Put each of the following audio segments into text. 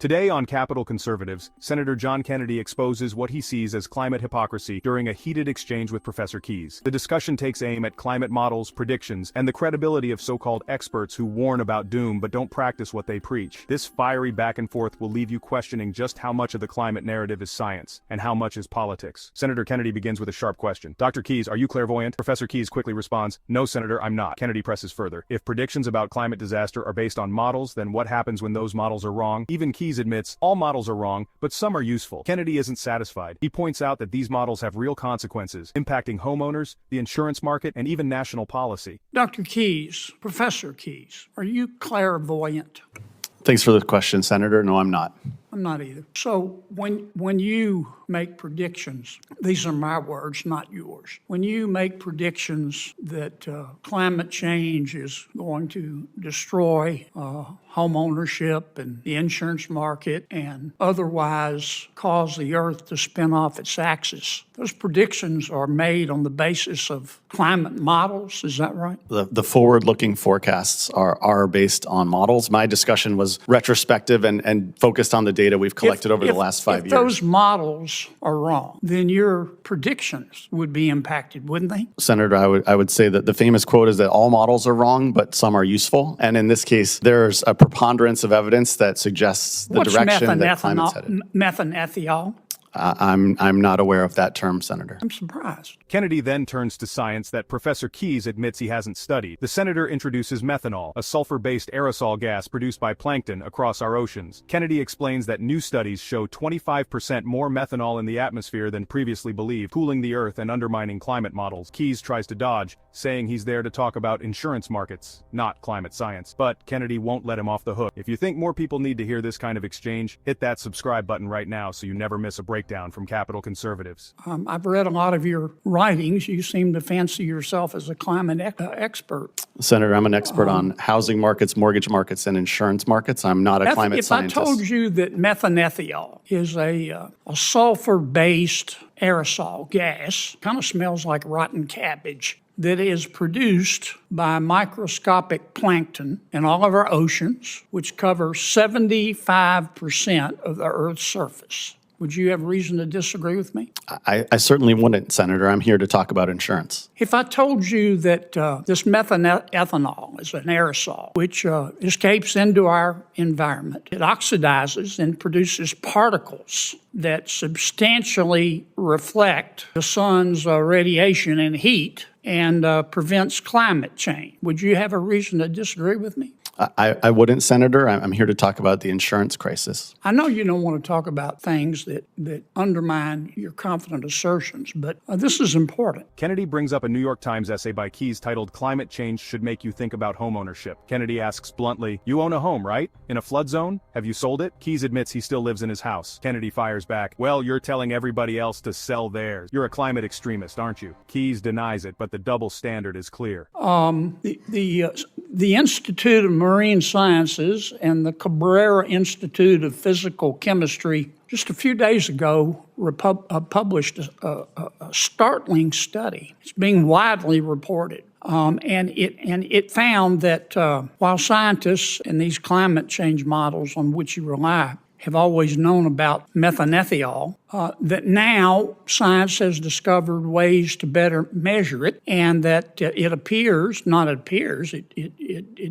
Today on Capital Conservatives, Senator John Kennedy exposes what he sees as climate hypocrisy during a heated exchange with Professor Keyes. The discussion takes aim at climate models, predictions, and the credibility of so-called experts who warn about doom but don't practice what they preach. This fiery back and forth will leave you questioning just how much of the climate narrative is science and how much is politics. Senator Kennedy begins with a sharp question. Dr. Keyes, are you clairvoyant? Professor Keyes quickly responds, no, Senator, I'm not. Kennedy presses further. If predictions about climate disaster are based on models, then what happens when those models are wrong? Even Keyes admits, all models are wrong, but some are useful. Kennedy isn't satisfied. He points out that these models have real consequences, impacting homeowners, the insurance market, and even national policy. Dr. Keyes, Professor Keyes, are you clairvoyant? Thanks for the question, Senator. No, I'm not. I'm not either. So when you make predictions, these are my words, not yours. When you make predictions that climate change is going to destroy home ownership and the insurance market and otherwise cause the earth to spin off its axis, those predictions are made on the basis of climate models, is that right? The forward-looking forecasts are based on models. My discussion was retrospective and focused on the data we've collected over the last 5 years. If those models are wrong, then your predictions would be impacted, wouldn't they? Senator, I would say that the famous quote is that all models are wrong, but some are useful. And in this case, there's a preponderance of evidence that suggests the direction that climate's headed. Methanol? I'm not aware of that term, Senator. I'm surprised. Kennedy then turns to science that Professor Keyes admits he hasn't studied. The senator introduces methanol, a sulfur-based aerosol gas produced by plankton across our oceans. Kennedy explains that new studies show 25% more methanol in the atmosphere than previously believed, cooling the earth and undermining climate models. Keyes tries to dodge, saying he's there to talk about insurance markets, not climate science. But Kennedy won't let him off the hook. If you think more people need to hear this kind of exchange, hit that subscribe button right now so you never miss a breakdown from Capital Conservatives. I've read a lot of your writings. You seem to fancy yourself as a climate expert. Senator, I'm an expert on housing markets, mortgage markets, and insurance markets. I'm not a climate scientist. If I told you that methanol is a sulfur-based aerosol gas, kind of smells like rotten cabbage, that is produced by microscopic plankton in all of our oceans, which cover 75% of the Earth's surface. Would you have reason to disagree with me? I certainly wouldn't, Senator. I'm here to talk about insurance. If I told you that this methanol is an aerosol, which escapes into our environment, it oxidizes and produces particles that substantially reflect the sun's radiation and heat and prevents climate change, would you have a reason to disagree with me? I wouldn't, Senator. I'm here to talk about the insurance crisis. I know you don't want to talk about things that undermine your confident assertions, but this is important. Kennedy brings up a New York Times essay by Keyes titled Climate Change Should Make You Think About Homeownership. Kennedy asks bluntly, you own a home, right? In a flood zone? Have you sold it? Keyes admits he still lives in his house. Kennedy fires back, well, you're telling everybody else to sell theirs. You're a climate extremist, aren't you? Keyes denies it, but the double standard is clear. The Institute of Marine Sciences and the Cabrera Institute of Physical Chemistry just a few days ago published a startling study. It's being widely reported. And it found that while scientists and these climate change models on which you rely have always known about methanol, that now science has discovered ways to better measure it, and that it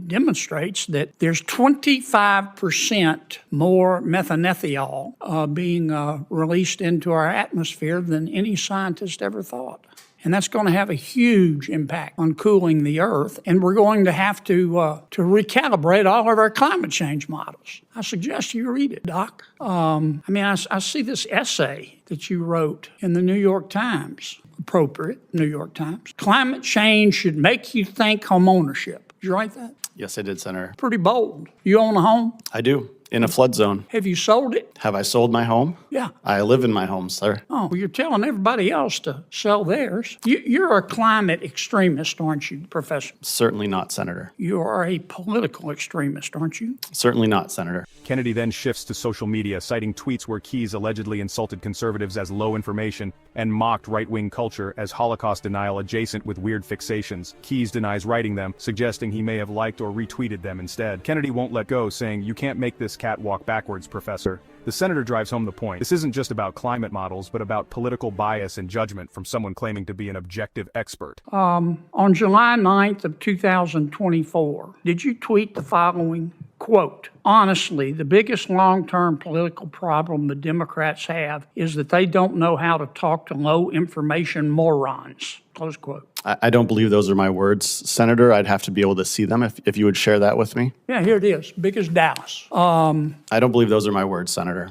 demonstrates that there's 25% more methanol being released into our atmosphere than any scientist ever thought. And that's going to have a huge impact on cooling the earth. And we're going to have to recalibrate all of our climate change models. I suggest you read it, Doc. I see this essay that you wrote in the New York Times, appropriate, New York Times. Climate change should make you think homeownership. Did you write that? Yes, I did, Senator. Pretty bold. You own a home? I do. In a flood zone. Have you sold it? Have I sold my home? Yeah. I live in my home, sir. Oh, well, you're telling everybody else to sell theirs. You're a climate extremist, aren't you, Professor? Certainly not, Senator. You are a political extremist, aren't you? Certainly not, Senator. Kennedy then shifts to social media, citing tweets where Keyes allegedly insulted conservatives as low information and mocked right-wing culture as Holocaust denial adjacent with weird fixations. Keyes denies writing them, suggesting he may have liked or retweeted them instead. Kennedy won't let go, saying, you can't make this cat walk backwards, Professor. The senator drives home the point. This isn't just about climate models, but about political bias and judgment from someone claiming to be an objective expert. On July 9th of 2024, did you tweet the following? Quote, honestly, the biggest long-term political problem the Democrats have is that they don't know how to talk to low-information morons. Close quote. I don't believe those are my words, Senator. I'd have to be able to see them if you would share that with me. Yeah, here it is. Big as Dallas. I don't believe those are my words, Senator.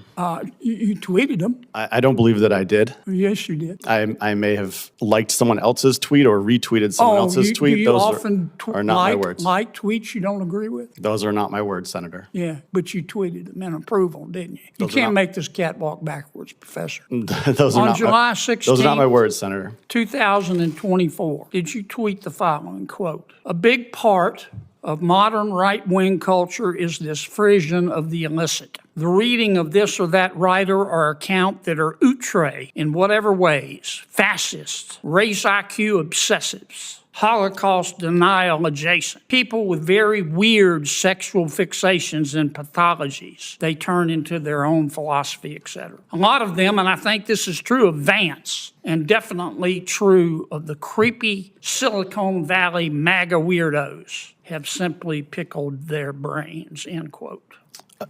You tweeted them. I don't believe that I did. Yes, you did. I may have liked someone else's tweet or retweeted someone else's tweet. You Those often are not my words. Like tweets you don't agree with? Those are not my words, Senator. Yeah, but you tweeted them in approval, didn't you? Those You can't make this cat walk backwards, Professor. Those are On not July 16th, those are not my words, Senator. 2024, did you tweet the following, quote, a big part of modern right-wing culture is this frisson of the illicit. The reading of this or that writer or account that are outre in whatever ways, fascists, race IQ obsessives, Holocaust denial adjacent, people with very weird sexual fixations and pathologies. They turn into their own philosophy, etc. A lot of them, and I think this is true of Vance, and definitely true of the creepy Silicon Valley MAGA weirdos, have simply pickled their brains, end quote.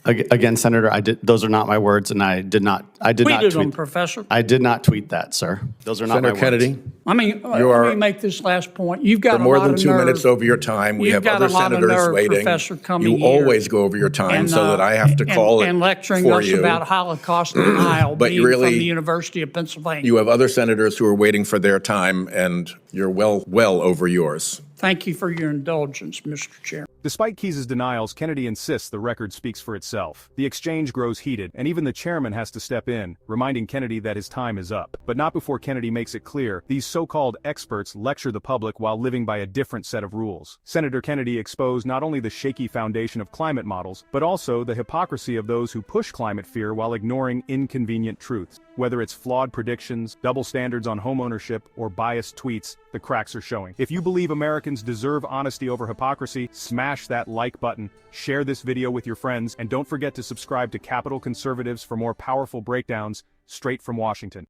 Again, Senator, those are not my words, and I did not Tweeted tweet them, Professor. I did not tweet that, sir. Those are not Senator my Kennedy, words. Let me make this last point. You've got more a lot than of 2 nerve. minutes over your time. We You've have got other a lot of senators nerve, waiting. Professor, coming You here always go over your time so that I have to call it and lecturing for us you. about Holocaust denial But being really, from the University of Pennsylvania. You have other senators who are waiting for their time, and you're well over yours. Thank you for your indulgence, Mr. Chairman. Despite Keyes' denials, Kennedy insists the record speaks for itself. The exchange grows heated, and even the chairman has to step in, reminding Kennedy that his time is up. But not before Kennedy makes it clear these so-called experts lecture the public while living by a different set of rules. Senator Kennedy exposed not only the shaky foundation of climate models, but also the hypocrisy of those who push climate fear while ignoring inconvenient truths. Whether it's flawed predictions, double standards on homeownership, or biased tweets, the cracks are showing. If you believe Americans deserve honesty over hypocrisy, smash that like button, share this video with your friends, and don't forget to subscribe to Capital Conservatives for more powerful breakdowns straight from Washington.